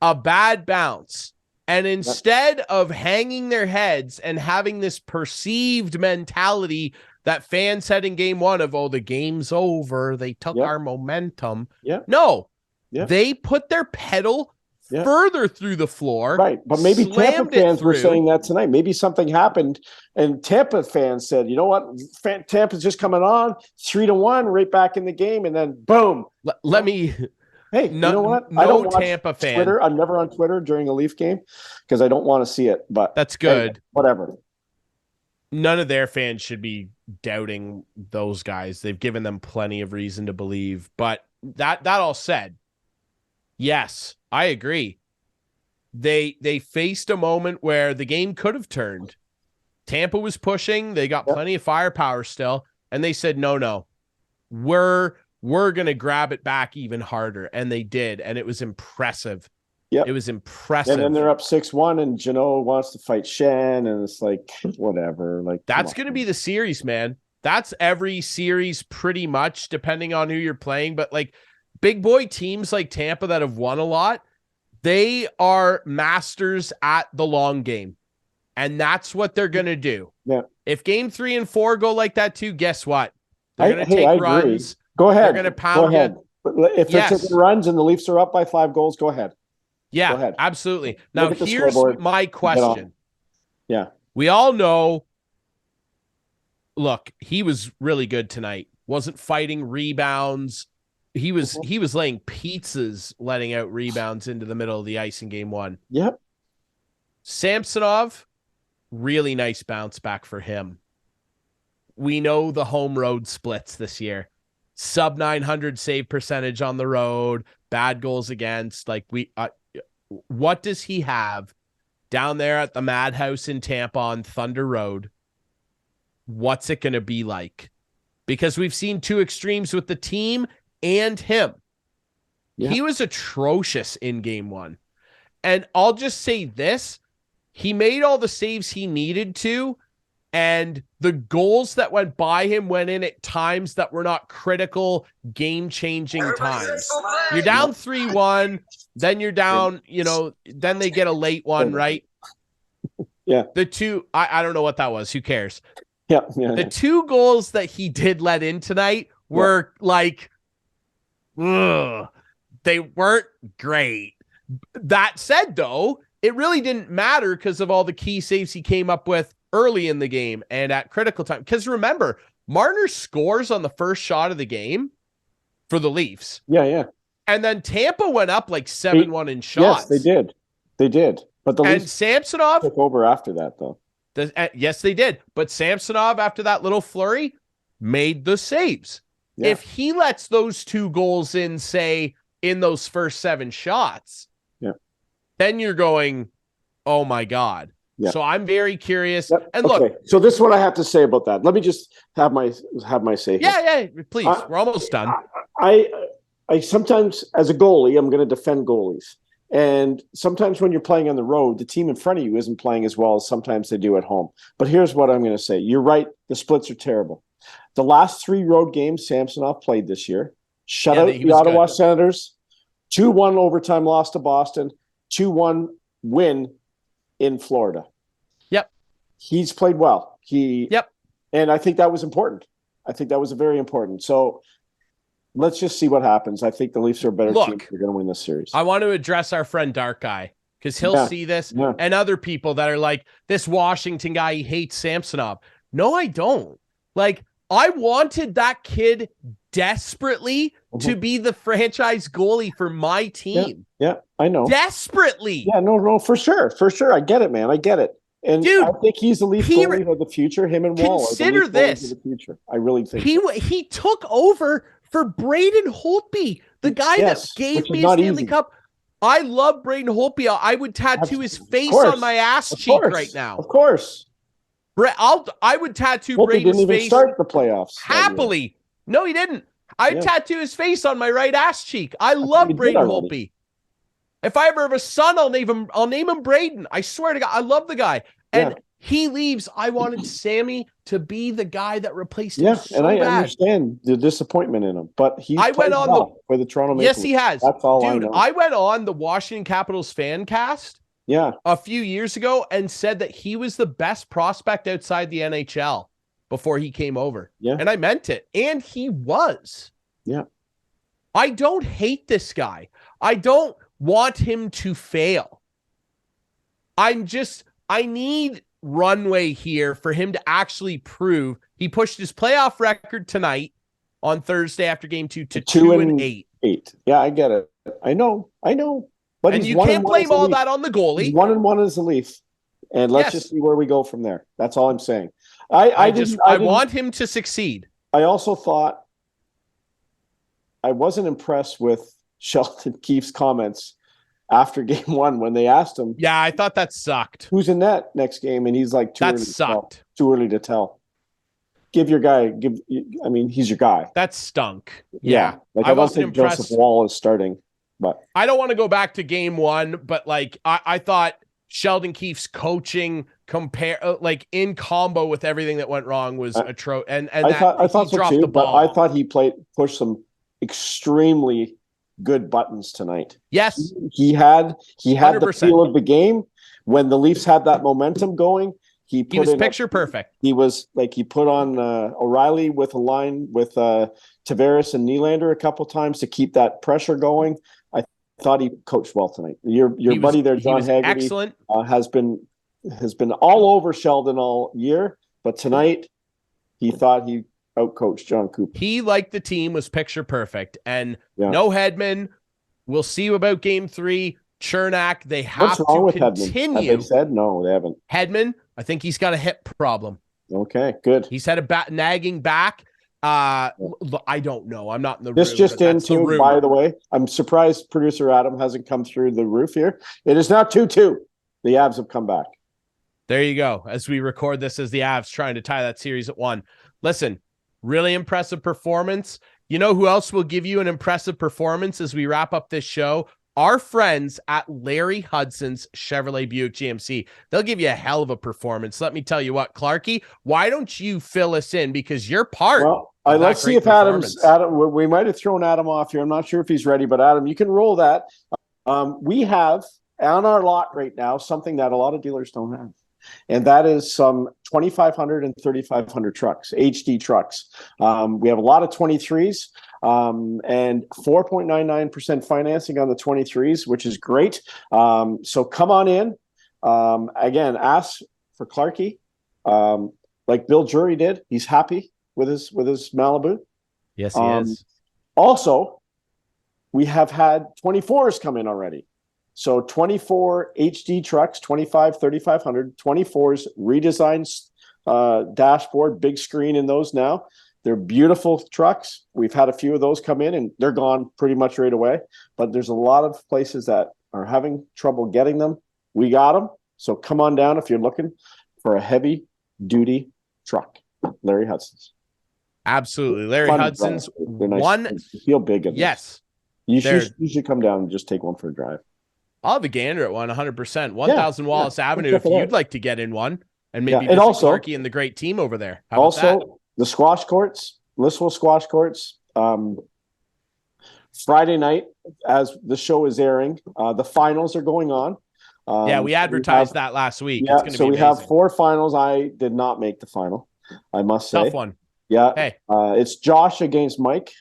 A bad bounce. And instead of hanging their heads and having this perceived mentality that fan said in game one of, oh, the game's over. They took our momentum. Yeah. No, yeah. They put their pedal further through the floor. Right. But maybe Tampa fans were saying that tonight. Maybe something happened and Tampa fans said, you know what? Tampa's just coming on 3-1 right back in the game. And then boom. Let me. Hey, you know what? I don't watch Tampa fan. Twitter. I'm never on Twitter during a Leaf game because I don't want to see it. But that's good. Hey, whatever. None of their fans should be doubting those guys. They've given them plenty of reason to believe. But that all said, yes, I agree. They faced a moment where the game could have turned. Tampa was pushing. They got plenty of firepower still. And they said, no, we're going to grab it back even harder. And they did. And it was impressive. Yeah, it was impressive. And then they're up 6-1 and Jeannot wants to fight Shen. And it's like, whatever. Like that's going to be the series, man. That's every series pretty much, depending on who you're playing. But like big boy teams like Tampa that have won a lot, they are masters at the long game. And that's what they're going to do. Yeah. If game 3 and 4 go like that too, guess what? They're going to take runs. Go ahead. They're going to pound it. If they're taking runs and the Leafs are up by 5 goals, go ahead. Yeah, go ahead. Absolutely. Now, here's my question. Yeah. We all know, look, he was really good tonight. Wasn't fighting rebounds. He was laying pizzas, letting out rebounds into the middle of the ice in game 1. Yep. Samsonov, really nice bounce back for him. We know the home road splits this year. Sub 900 save percentage on the road, bad goals against. Like what does he have down there at the Madhouse in Tampa on Thunder Road? What's it going to be like? Because we've seen two extremes with the team and him. Yeah. He was atrocious in game 1. And I'll just say this. He made all the saves he needed to, and the goals that went by him went in at times that were not critical, game-changing times. You're down 3-1, then you're down, then they get a late one, right? Yeah. The two, I don't know what that was. Who cares? Yeah. The 2 goals that he did let in tonight were like, ugh, they weren't great. That said, though, it really didn't matter because of all the key saves he came up with early in the game and at critical time. Because remember, Marner scores on the first shot of the game for the Leafs. Yeah. And then Tampa went up like 7-1 in shots. Yes, they did. But the Leafs Samsonov took over after that, though. Yes, they did. But Samsonov, after that little flurry, made the saves. Yeah. If he lets those 2 goals in, say, in those first 7 shots, then you're going, oh my God. Yeah. So I'm very curious. Yep. And look, so this is what I have to say about that. Let me just have my say here. Yeah, please. We're almost done. I sometimes, as a goalie, I'm going to defend goalies. And sometimes when you're playing on the road, the team in front of you isn't playing as well as sometimes they do at home. But here's what I'm going to say. You're right. The splits are terrible. The last 3 road games Samsonov played this year, shut out the Ottawa Senators, 2-1 overtime loss to Boston, 2-1 win in Florida. Yep. He's played well. Yep. And I think that was important. I think that was very important. So let's just see what happens. I think the Leafs are a better team. They're going to win this series. I want to address our friend Dark Guy because he'll see this and other people that are like, this Washington guy, he hates Samsonov. No, I don't. Like, I wanted that kid desperately to be the franchise goalie for my team. Yeah, I know. Desperately. Yeah, no, for sure. I get it, man. I get it. And dude, I think he's the Leaf goalie of the future. Him and Wall consider are the this. Of the future. I really think he took over for Braden Holtby, the guy that gave me a Stanley Cup. I love Braden Holtby. I would tattoo his face on my ass cheek right now. Of course. I would tattoo Braden's didn't even face start the playoffs happily. No, he didn't. I'd tattoo his face on my right ass cheek. I love Braden Holtby. If I ever have a son, I'll name him Braden. I swear to God, I love the guy. And he leaves. I wanted Sammy to be the guy that replaced him. And I understand the disappointment in him, but went on for the Toronto Maple Leafs. Yes, he has. That's all I know. I went on the Washington Capitals fan cast a few years ago and said that he was the best prospect outside the NHL before he came over. Yeah. And I meant it. And he was. Yeah. I don't hate this guy. I don't want him to fail. I need runway here for him to actually prove. He pushed his playoff record tonight on Thursday after game 2 to 2-8. Yeah, I get it. I know. But and you can't blame all that on the goalie. He's 1-1 as a Leaf. And let's just see where we go from there. That's all I'm saying. I want him to succeed. I also thought I wasn't impressed with Sheldon Keefe's comments after game 1 when they asked him. Yeah, I thought that sucked. Who's in net next game? And he's like, that sucked. Too early to tell. Give your guy. He's your guy. That stunk. Yeah. Like I don't think impressed. Joseph Wall is starting, but I don't want to go back to game 1, but like I thought Sheldon Keefe's coaching in combo with everything that went wrong was atrocious. And I thought so too, but I thought he pushed some extremely good buttons tonight. Yes. He had 100%. The feel of the game when the Leafs had that momentum going. He was picture perfect. He was like, he put on O'Reilly with a line with Tavares and Nylander a couple times to keep that pressure going. I thought he coached well tonight. Your buddy there, John Haggerty, excellent. Has been all over Sheldon all year, but tonight he thought he outcoached John Cooper. He, like the team, was picture perfect. And no Hedman. We'll see about game 3. Chernak, they have to continue. Have they said? No, they haven't. Hedman, I think he's got a hip problem. Okay, good. He's had a nagging back. I don't know. I'm not in the room. This just in too, by the way. I'm surprised producer Adam hasn't come through the roof here. It is now 2-2. The Avs have come back. There you go. As we record this, as the Avs trying to tie that series at 1. Listen, really impressive performance. You know who else will give you an impressive performance as we wrap up this show? Our friends at Larry Hudson's Chevrolet Buick GMC. They'll give you a hell of a performance. Let me tell you what, Clarkey, why don't you fill us in? Because you're part. Well, let's see if Adam, we might have thrown Adam off here. I'm not sure if he's ready, but Adam, you can roll that. We have on our lot right now something that a lot of dealers don't have. And that is some 2,500 and 3,500 trucks, HD trucks. We have a lot of 23s. And 4.99% financing on the 23s, which is great. So come on in. Again, ask for Clarkey, like Bill Drury did. He's happy with his Malibu. Yes, he is. Also, we have had 24s come in already. So 24 HD trucks, 25, 3,500, 24s, redesigned dashboard, big screen in those now. They're beautiful trucks. We've had a few of those come in and they're gone pretty much right away. But there's a lot of places that are having trouble getting them. We got them. So come on down if you're looking for a heavy duty truck. Larry Hudson's. Absolutely. Larry Hudson's. Nice. You feel big in yes. This. You should come down and just take one for a drive. I'll have a gander at one, 100%. 1,000 Wallace Avenue if you'd like to get in one. And maybe and also Clarkey and the great team over there. How about that? The squash courts, Listwell squash courts, Friday night, as the show is airing, the finals are going on. We advertised that last week. Yeah, so we have 4 finals. I did not make the final, I must say. Tough one. Yeah. Hey. It's Josh against Mike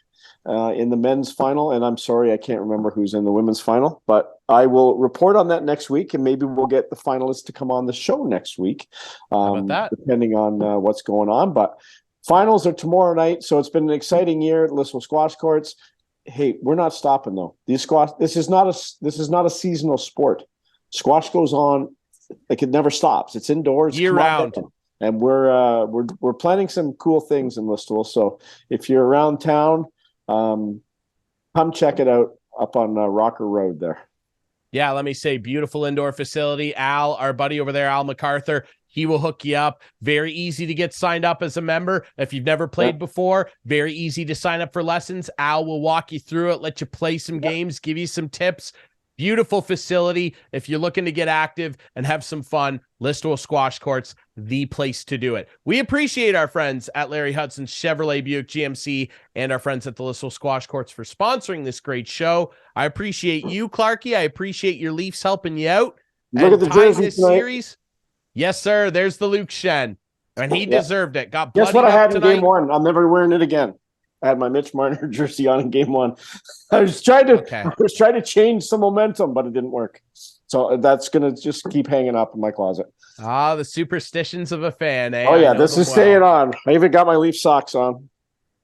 in the men's final, and I'm sorry I can't remember who's in the women's final, but I will report on that next week, and maybe we'll get the finalists to come on the show next week, How about that? Depending on what's going on. But finals are tomorrow night, so it's been an exciting year at Listwell Squash Courts. Hey, we're not stopping though. This is not a seasonal sport. Squash goes on like it never stops. It's indoors year round, and we're planning some cool things in Listwell. So if you're around town, come check it out up on Rocker Road there. Yeah, let me say, beautiful indoor facility. Al, our buddy over there, Al MacArthur, he will hook you up. Very easy to get signed up as a member. If you've never played before, very easy to sign up for lessons. Al will walk you through it, let you play some games, give you some tips. Beautiful facility. If you're looking to get active and have some fun, Listwell Squash Courts, the place to do it. We appreciate our friends at Larry Hudson's Chevrolet Buick GMC and our friends at the Listwell Squash Courts for sponsoring this great show. I appreciate you, Clarkey. I appreciate your Leafs helping you out. Look at the jersey this series. Yes, sir. There's the Luke Shen. And he deserved it. Got Guess what bloodied I up had in tonight. game one? I'm never wearing it again. I had my Mitch Marner jersey on in game one. I was trying to change some momentum, but it didn't work. So that's gonna just keep hanging up in my closet. Ah, the superstitions of a fan, eh? Oh yeah, this is staying on. I even got my Leaf socks on.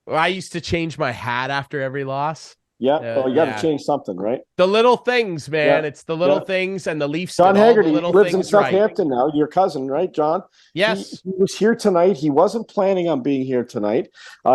I used to change my hat after every loss. Yeah. You got to change something, right? The little things, man. Yeah. It's the little things, and the Leafs. John Haggerty lives in right. Southampton now. Your cousin, right, John? Yes. He was here tonight. He wasn't planning on being here tonight.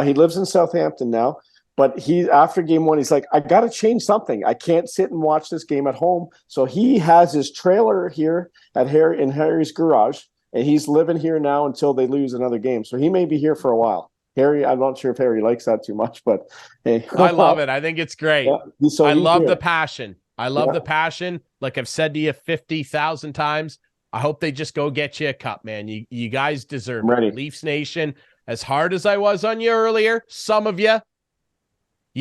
He lives in Southampton now. But after game one, he's like, I got to change something. I can't sit and watch this game at home. So he has his trailer here in Harry's garage, and he's living here now until they lose another game. So he may be here for a while. Harry, I'm not sure if Harry likes that too much, but hey. I love it. I think it's great. Yeah, I love the passion. I love the passion. Like I've said to you 50,000 times, I hope they just go get you a cup, man. You guys deserve it. Leafs Nation, as hard as I was on you earlier, some of you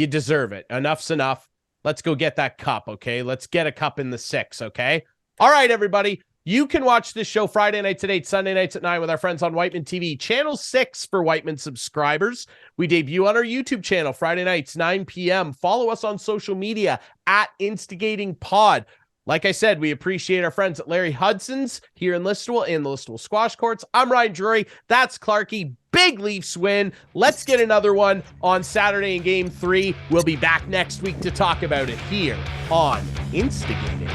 deserve it. Enough's enough. Let's go get that cup, okay? Let's get a cup in the 6, okay? All right, everybody. You can watch this show Friday nights at 8, Sunday nights at 9 with our friends on Whiteman TV. Channel 6 for Whiteman subscribers. We debut on our YouTube channel Friday nights, 9 p.m. Follow us on social media at Instigating Pod. Like I said, we appreciate our friends at Larry Hudson's here in Listowel, in the Listowel Squash Courts. I'm Ryan Drury. That's Clarkey. Big Leafs win. Let's get another one on Saturday in Game 3. We'll be back next week to talk about it here on Instigating.